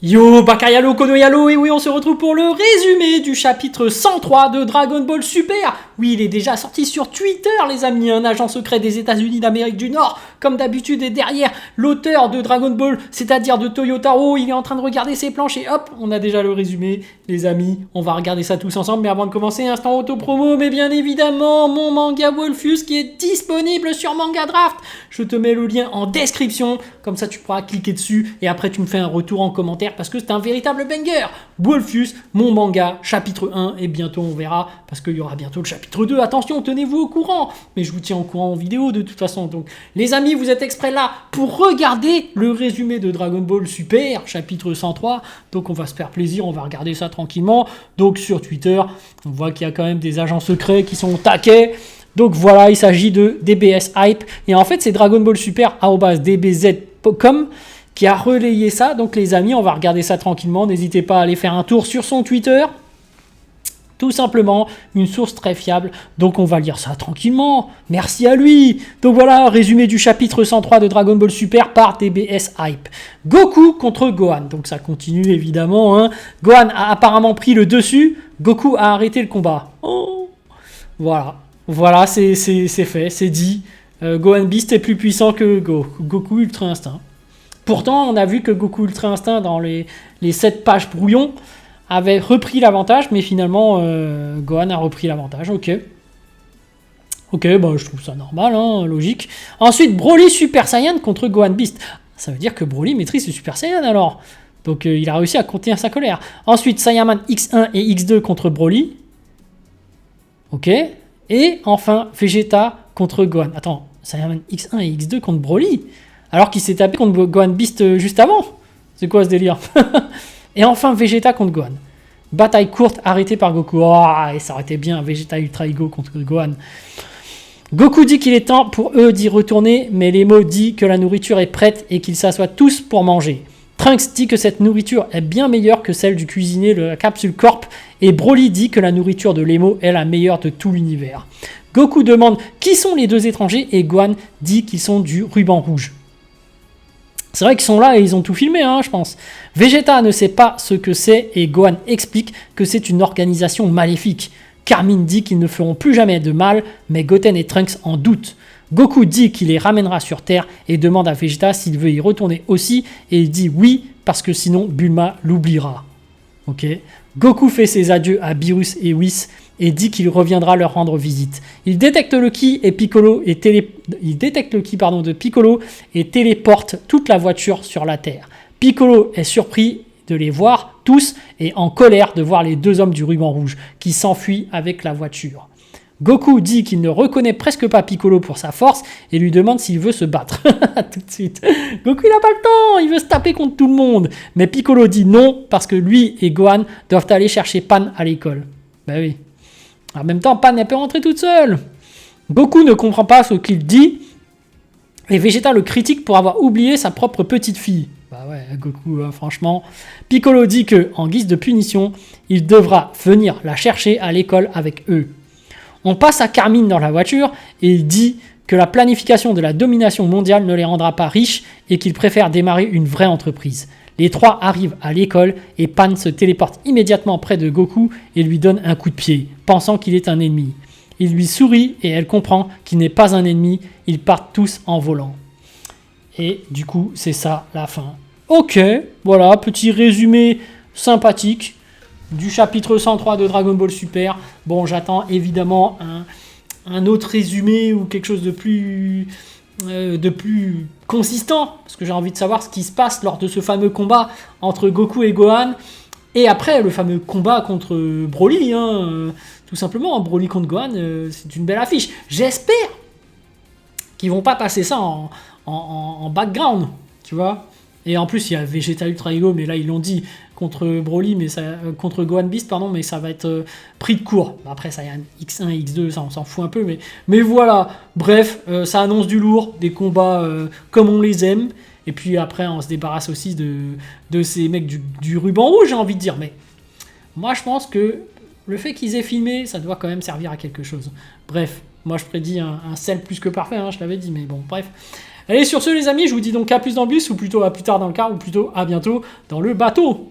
Yo, Bakayalo, Konoyalo, et oui, on se retrouve pour le résumé du chapitre 103 de Dragon Ball Super. Oui, il est déjà sorti sur Twitter, les amis. Un agent secret des États-Unis d'Amérique du Nord, comme d'habitude, est derrière l'auteur de Dragon Ball, c'est-à-dire de Toyotaro. Il est en train de regarder ses planches et hop, on a déjà le résumé. Les amis, on va regarder ça tous ensemble. Mais avant de commencer, instant auto-promo, mais bien évidemment, mon manga Wolfus qui est disponible sur Manga Draft. Je te mets le lien en description, comme ça tu pourras cliquer dessus et après tu me fais un retour en commentaire parce que c'est un véritable banger. Wolfus, mon manga, chapitre 1, et bientôt on verra, parce qu'il y aura bientôt le chapitre 2, attention, tenez-vous au courant, mais je vous tiens au courant en vidéo de toute façon. Donc les amis, vous êtes exprès là pour regarder le résumé de Dragon Ball Super, chapitre 103, donc on va se faire plaisir, on va regarder ça tranquillement. Donc sur Twitter, on voit qu'il y a quand même des agents secrets qui sont au taquet. Donc voilà, il s'agit de DBS Hype, et en fait c'est Dragon Ball Super @dbz.com qui a relayé ça. Donc les amis, on va regarder ça tranquillement, n'hésitez pas à aller faire un tour sur son Twitter, tout simplement, une source très fiable, donc on va lire ça tranquillement, merci à lui. Donc voilà, résumé du chapitre 103 de Dragon Ball Super par DBS Hype. Goku contre Gohan, donc ça continue évidemment, hein. Gohan a apparemment pris le dessus, Goku a arrêté le combat. Oh, voilà, c'est fait, c'est dit. Gohan Beast est plus puissant que Goku Ultra Instinct. Pourtant, on a vu que Goku Ultra Instinct, dans les 7 pages brouillon, avait repris l'avantage, mais finalement, Gohan a repris l'avantage. Ok, bah, je trouve ça normal, hein, logique. Ensuite, Broly Super Saiyan contre Gohan Beast. Ça veut dire que Broly maîtrise le Super Saiyan alors. Donc, il a réussi à contenir sa colère. Ensuite, Saiyaman X1 et X2 contre Broly. Ok. Et enfin, Vegeta contre Gohan. Attends, Saiyaman X1 et X2 contre Broly, alors qu'il s'est tapé contre Gohan Beast juste avant. C'est quoi ce délire? Et enfin, Vegeta contre Gohan. Bataille courte arrêtée par Goku. Oh, et ça aurait été bien, Vegeta Ultra Ego contre Gohan. Goku dit qu'il est temps pour eux d'y retourner, mais Lemo dit que la nourriture est prête et qu'ils s'assoient tous pour manger. Trunks dit que cette nourriture est bien meilleure que celle du cuisinier de la Capsule Corp, et Broly dit que la nourriture de Lemo est la meilleure de tout l'univers. Goku demande qui sont les deux étrangers et Gohan dit qu'ils sont du ruban rouge. C'est vrai qu'ils sont là et ils ont tout filmé, hein, je pense. Vegeta ne sait pas ce que c'est et Gohan explique que c'est une organisation maléfique. Carmine dit qu'ils ne feront plus jamais de mal, mais Goten et Trunks en doutent. Goku dit qu'il les ramènera sur Terre et demande à Vegeta s'il veut y retourner aussi, et il dit oui parce que sinon Bulma l'oubliera. Ok. Goku fait ses adieux à Beerus et Whis et dit qu'il reviendra leur rendre visite. Il détecte le ki de Piccolo et téléporte toute la voiture sur la Terre. Piccolo est surpris de les voir tous et en colère de voir les deux hommes du ruban rouge qui s'enfuient avec la voiture. Goku dit qu'il ne reconnaît presque pas Piccolo pour sa force et lui demande s'il veut se battre. Tout de suite. Goku il n'a pas le temps, il veut se taper contre tout le monde. Mais Piccolo dit non parce que lui et Gohan doivent aller chercher Pan à l'école. Ben oui. En même temps, Pan elle peut rentrer toute seule. Goku ne comprend pas ce qu'il dit et Vegeta le critique pour avoir oublié sa propre petite fille. Bah ouais, Goku, franchement. Piccolo dit que, en guise de punition, il devra venir la chercher à l'école avec eux. On passe à Carmine dans la voiture et il dit que la planification de la domination mondiale ne les rendra pas riches et qu'il préfère démarrer une vraie entreprise. Les trois arrivent à l'école et Pan se téléporte immédiatement près de Goku et lui donne un coup de pied, pensant qu'il est un ennemi. Il lui sourit et elle comprend qu'il n'est pas un ennemi, ils partent tous en volant. Et du coup, c'est ça la fin. Ok, voilà, petit résumé sympathique du chapitre 103 de Dragon Ball Super. Bon, j'attends évidemment un autre résumé ou quelque chose de plus consistant, parce que j'ai envie de savoir ce qui se passe lors de ce fameux combat entre Goku et Gohan, et après le fameux combat contre Broly, hein, tout simplement, Broly contre Gohan, c'est une belle affiche. J'espère qu'ils vont pas passer ça en background, tu vois. Et en plus, il y a Vegeta Ultra Ego, mais là, ils l'ont dit, contre Broly, mais contre Gohan Beast, pardon, mais ça va être pris de court. Après, ça y a un X1 et X2, ça, on s'en fout un peu, mais voilà. Bref, ça annonce du lourd, des combats comme on les aime. Et puis après, on se débarrasse aussi de ces mecs du ruban rouge, j'ai envie de dire. Mais moi, je pense que le fait qu'ils aient filmé, ça doit quand même servir à quelque chose. Bref, moi, je prédis un sel plus que parfait, hein, je l'avais dit, mais bon, bref. Allez, sur ce les amis, je vous dis donc à plus dans le bus, ou plutôt à plus tard dans le car, ou plutôt à bientôt dans le bateau.